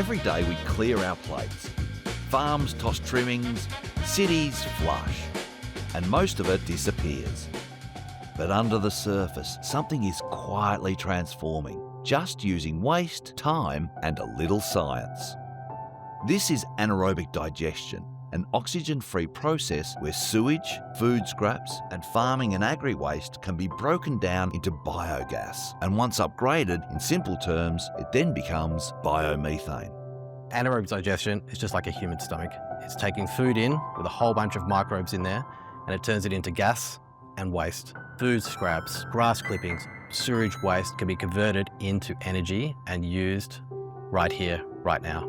Every day we clear our plates. Farms toss trimmings, cities flush, and most of it disappears. But under the surface, something is quietly transforming, just using waste, time, and a little science. This is anaerobic digestion, an oxygen-free process where sewage, food scraps, and farming and agri-waste can be broken down into biogas. And once upgraded, in simple terms, it then becomes biomethane. Anaerobic digestion is just like a human stomach. It's taking food in with a whole bunch of microbes in there, and it turns it into gas and waste. Food scraps, grass clippings, sewage waste can be converted into energy and used right here, right now.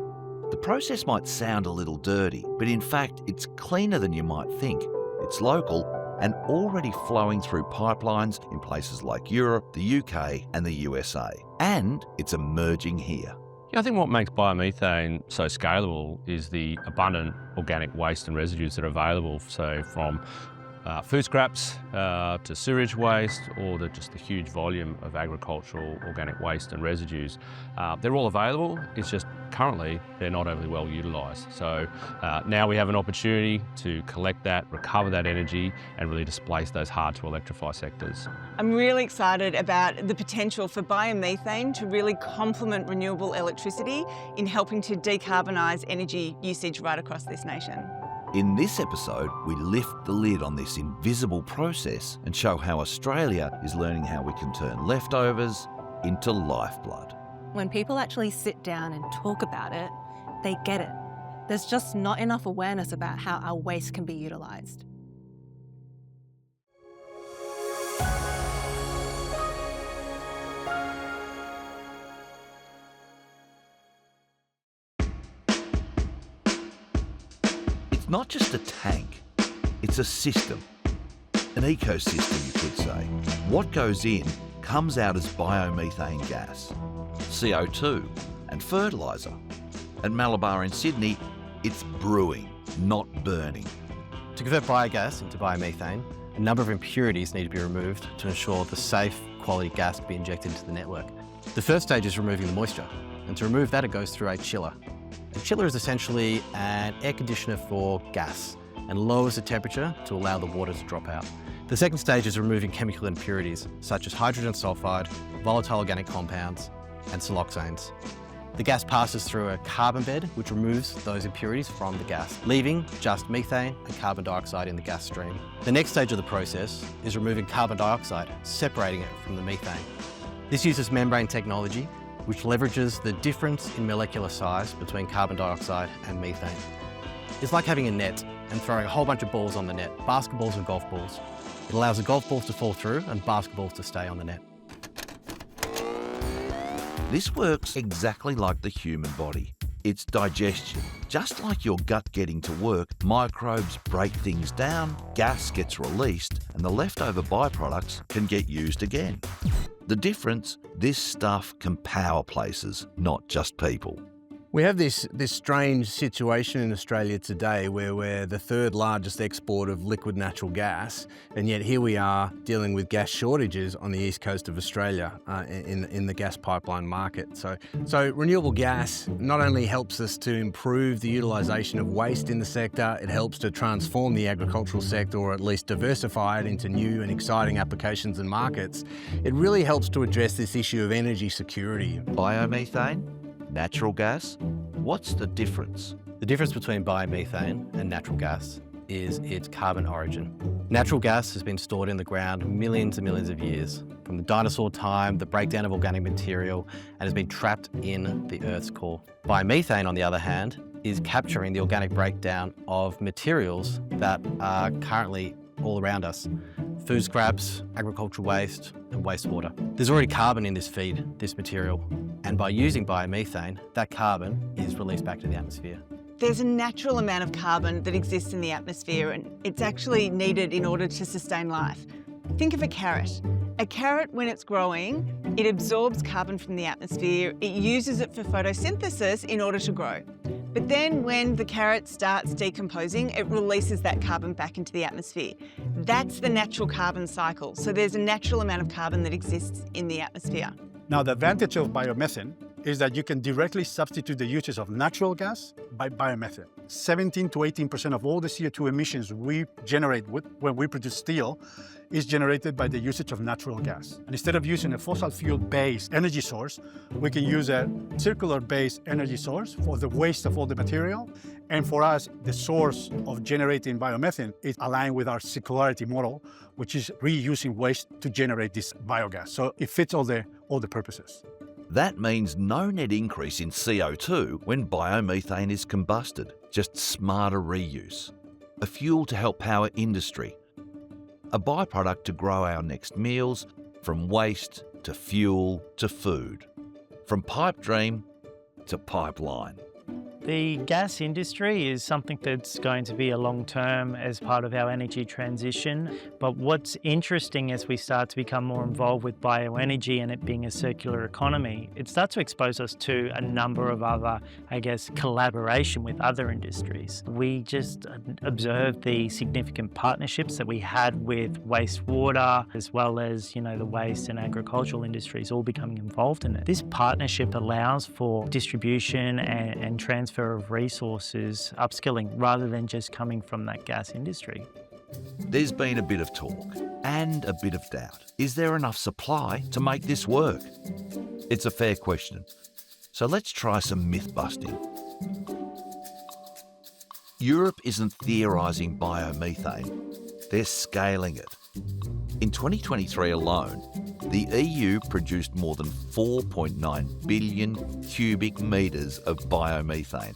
The process might sound a little dirty, but in fact, it's cleaner than you might think. It's local and already flowing through pipelines in places like Europe, the UK, and the USA. And it's emerging here. Yeah, I think what makes biomethane so scalable is the abundant organic waste and residues that are available. So from food scraps to sewage waste, or just the huge volume of agricultural organic waste and residues. They're all available, it's just currently they're not overly well utilised. So now we have an opportunity to collect that, recover that energy, and really displace those hard to electrify sectors. I'm really excited about the potential for biomethane to really complement renewable electricity in helping to decarbonise energy usage right across this nation. In this episode, we lift the lid on this invisible process and show how Australia is learning how we can turn leftovers into lifeblood. When people actually sit down and talk about it, they get it. There's just not enough awareness about how our waste can be utilised. It's not just a tank, it's a system, an ecosystem you could say. What goes in comes out as biomethane gas, CO2 and fertiliser. At Malabar in Sydney, it's brewing, not burning. To convert biogas into biomethane, a number of impurities need to be removed to ensure the safe, quality gas can be injected into the network. The first stage is removing the moisture, and to remove that it goes through a chiller. A chiller is essentially an air conditioner for gas and lowers the temperature to allow the water to drop out. The second stage is removing chemical impurities such as hydrogen sulfide, volatile organic compounds, and siloxanes. The gas passes through a carbon bed which removes those impurities from the gas, leaving just methane and carbon dioxide in the gas stream. The next stage of the process is removing carbon dioxide, separating it from the methane. This uses membrane technology which leverages the difference in molecular size between carbon dioxide and methane. It's like having a net and throwing a whole bunch of balls on the net, basketballs and golf balls. It allows the golf balls to fall through and basketballs to stay on the net. This works exactly like the human body. It's digestion. Just like your gut getting to work, microbes break things down, gas gets released, and the leftover byproducts can get used again. The difference, this stuff can power places, not just people. We have this strange situation in Australia today where we're the third largest exporter of liquid natural gas, and yet here we are dealing with gas shortages on the east coast of Australia in the gas pipeline market. So renewable gas not only helps us to improve the utilisation of waste in the sector, it helps to transform the agricultural sector, or at least diversify it into new and exciting applications and markets. It really helps to address this issue of energy security. Biomethane? Natural gas? What's the difference? The difference between biomethane and natural gas is its carbon origin. Natural gas has been stored in the ground millions and millions of years, from the dinosaur time, the breakdown of organic material, and has been trapped in the Earth's core. Biomethane, on the other hand, is capturing the organic breakdown of materials that are currently all around us. Food scraps, agricultural waste, and wastewater. There's already carbon in this feed, this material, and by using biomethane, that carbon is released back to the atmosphere. There's a natural amount of carbon that exists in the atmosphere, and it's actually needed in order to sustain life. Think of a carrot. A carrot, when it's growing, it absorbs carbon from the atmosphere, it uses it for photosynthesis in order to grow. But then when the carrot starts decomposing, it releases that carbon back into the atmosphere. That's the natural carbon cycle. So there's a natural amount of carbon that exists in the atmosphere. Now, the advantage of biomethane is that you can directly substitute the usage of natural gas by biomethane. 17 to 18% of all the CO2 emissions we generate when we produce steel is generated by the usage of natural gas. And instead of using a fossil fuel-based energy source, we can use a circular-based energy source for the waste of all the material. And for us, the source of generating biomethane is aligned with our circularity model, which is reusing waste to generate this biogas. So it fits all the purposes. That means no net increase in CO2 when biomethane is combusted, just smarter reuse. A fuel to help power industry. A byproduct to grow our next meals, from waste to fuel to food. From pipe dream to pipeline. The gas industry is something that's going to be a long term as part of our energy transition. But what's interesting as we start to become more involved with bioenergy and it being a circular economy, it starts to expose us to a number of other, collaboration with other industries. We just observed the significant partnerships that we had with wastewater, as well as, the waste and agricultural industries all becoming involved in it. This partnership allows for distribution and transfer of resources, upskilling, rather than just coming from that gas industry. There's been a bit of talk and a bit of doubt. Is there enough supply to make this work? It's a fair question. So let's try some myth busting. Europe isn't theorising biomethane, they're scaling it. In 2023 alone, the EU produced more than 4.9 billion cubic metres of biomethane,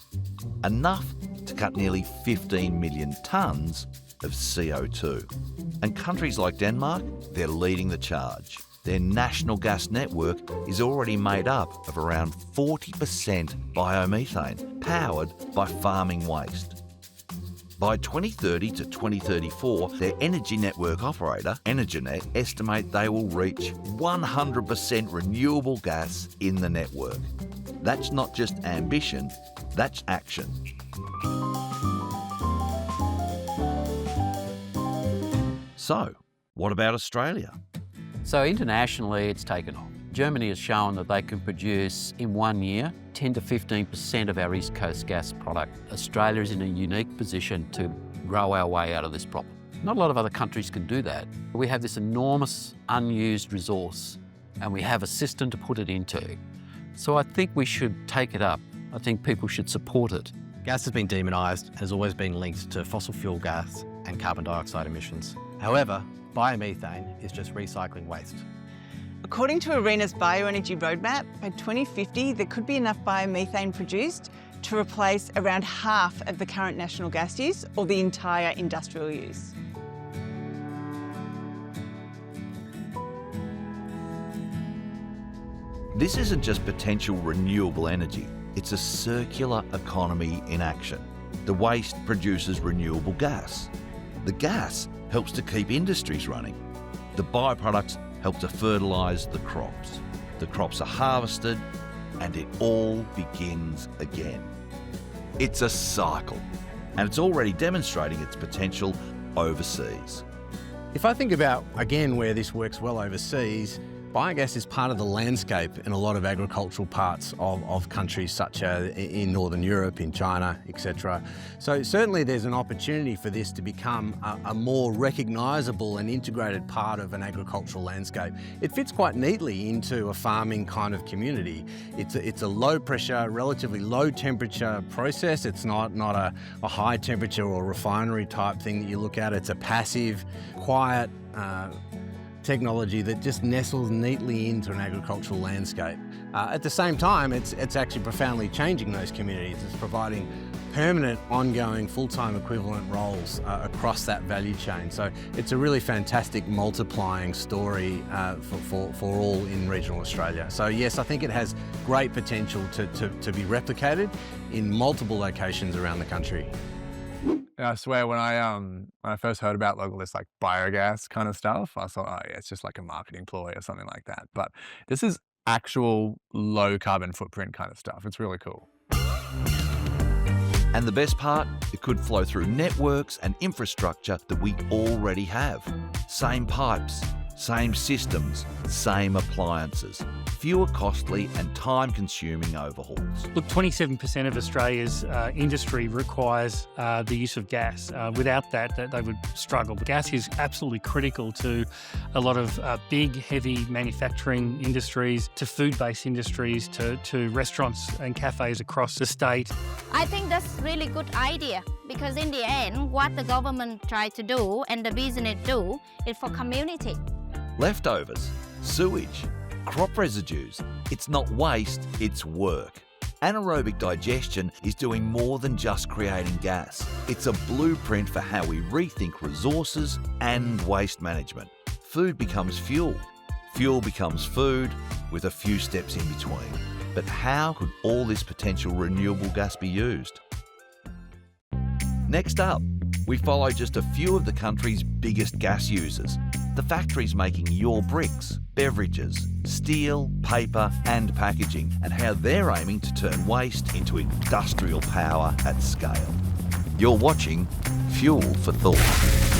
enough to cut nearly 15 million tonnes of CO2. And countries like Denmark, they're leading the charge. Their national gas network is already made up of around 40% biomethane, powered by farming waste. By 2030 to 2034, their energy network operator, Energinet, estimate they will reach 100% renewable gas in the network. That's not just ambition, that's action. So, what about Australia? So internationally, it's taken off. Germany has shown that they can produce, in 1 year, 10 to 15% of our East Coast gas product. Australia is in a unique position to grow our way out of this problem. Not a lot of other countries can do that. We have this enormous unused resource and we have a system to put it into. So I think we should take it up. I think people should support it. Gas has been demonised and has always been linked to fossil fuel gas and carbon dioxide emissions. However, biomethane is just recycling waste. According to ARENA's bioenergy roadmap, by 2050 there could be enough biomethane produced to replace around half of the current national gas use or the entire industrial use. This isn't just potential renewable energy, it's a circular economy in action. The waste produces renewable gas. The gas helps to keep industries running. The byproducts help to fertilise the crops. The crops are harvested and it all begins again. It's a cycle and it's already demonstrating its potential overseas. If I think about, again, where this works well overseas, biogas is part of the landscape in a lot of agricultural parts of countries such as in Northern Europe, in China, etc. So certainly there's an opportunity for this to become a more recognisable and integrated part of an agricultural landscape. It fits quite neatly into a farming kind of community. It's a low pressure, relatively low temperature process. It's not a high temperature or refinery type thing that you look at. It's a passive, quiet, technology that just nestles neatly into an agricultural landscape. At the same time, it's actually profoundly changing those communities. It's providing permanent, ongoing, full-time equivalent roles across that value chain. So it's a really fantastic multiplying story for all in regional Australia. So yes, I think it has great potential to be replicated in multiple locations around the country. I swear when I first heard about all this like biogas kind of stuff, I thought, oh yeah, it's just like a marketing ploy or something like that. But this is actual low carbon footprint kind of stuff. It's really cool. And the best part, it could flow through networks and infrastructure that we already have. Same pipes, Same systems, same appliances, fewer costly and time-consuming overhauls. Look, 27% of Australia's industry requires the use of gas. Without that, they would struggle. Gas is absolutely critical to a lot of big, heavy manufacturing industries, to food-based industries, to restaurants and cafes across the state. I think that's a really good idea, because in the end, what the government try to do and the business do is for community. Leftovers, sewage, crop residues. It's not waste, it's work. Anaerobic digestion is doing more than just creating gas. It's a blueprint for how we rethink resources and waste management. Food becomes fuel. Fuel becomes food, with a few steps in between. But how could all this potential renewable gas be used? Next up, we follow just a few of the country's biggest gas users. The factories making your bricks, beverages, steel, paper and packaging, and how they're aiming to turn waste into industrial power at scale. You're watching Fuel for Thought.